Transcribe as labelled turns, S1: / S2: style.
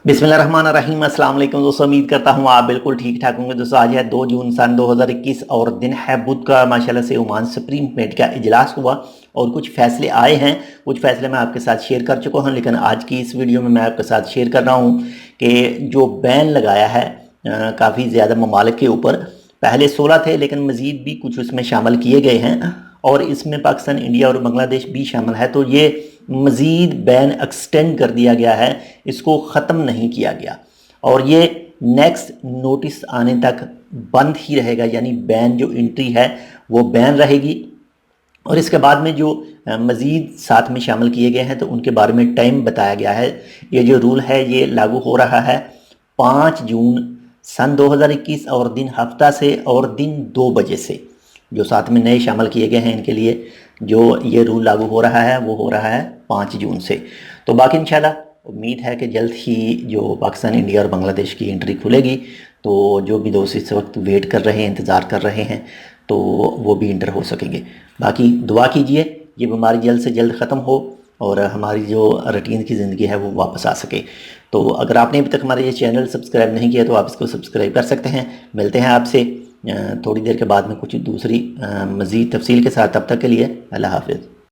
S1: बिस्मिल्लाहिर्रहमानिर्रहीम। अस्सलाम वालेकुम दोस्तों, उम्मीद करता हूँ आप बिल्कुल ठीक ठाक होंगे। दोस्तों आज है 2 जून सन 2021 और दिन है बुध का। माशाल्लाह से ओमान सुप्रीम कोर्ट का इजलास हुआ और कुछ फैसले आए हैं। कुछ फैसले मैं आपके साथ शेयर कर चुका हूँ, लेकिन आज की इस वीडियो में मैं आपके साथ शेयर कर रहा हूँ कि जो बैन लगाया है काफ़ी ज़्यादा ममालिक के ऊपर। पहले 16 थे, लेकिन मज़ीद भी कुछ उसमें शामिल किए गए हैं और इसमें पाकिस्तान, इंडिया और बांग्लादेश भी शामिल है। तो ये मज़ीद बैन एक्सटेंड कर दिया गया है, इसको ख़त्म नहीं किया गया और ये नेक्स्ट नोटिस आने तक बंद ही रहेगा। यानी बैन जो एंट्री है वो बैन रहेगी और इसके बाद में जो मज़ीद साथ में शामिल किए गए हैं तो उनके बारे में टाइम बताया गया है। ये जो रूल है ये लागू हो रहा है 5 जून सन 2021 और दिन हफ्ता से और दिन 2 बजे से। जो साथ में नए शामिल किए गए हैं इनके लिए जो ये रूल लागू हो रहा है वो हो रहा है 5 जून से। तो बाकी इंशाल्लाह उम्मीद है कि जल्द ही जो पाकिस्तान, इंडिया और बांग्लादेश की एंट्री खुलेगी तो जो भी दोस्त इस वक्त वेट कर रहे हैं, इंतज़ार कर रहे हैं, तो वो भी इंटर हो सकेंगे। बाकी दुआ कीजिए ये बीमारी जल्द से जल्द ख़त्म हो और हमारी जो रूटीन की ज़िंदगी है वो वापस आ सके। तो अगर आपने अभी तक हमारा ये चैनल सब्सक्राइब नहीं किया तो आप इसको सब्सक्राइब कर सकते हैं। मिलते हैं आपसे थोड़ी देर के बाद में कुछ दूसरी मज़ीद तफसील के साथ। तब तक के लिए अल्लाह हाफ़िज़।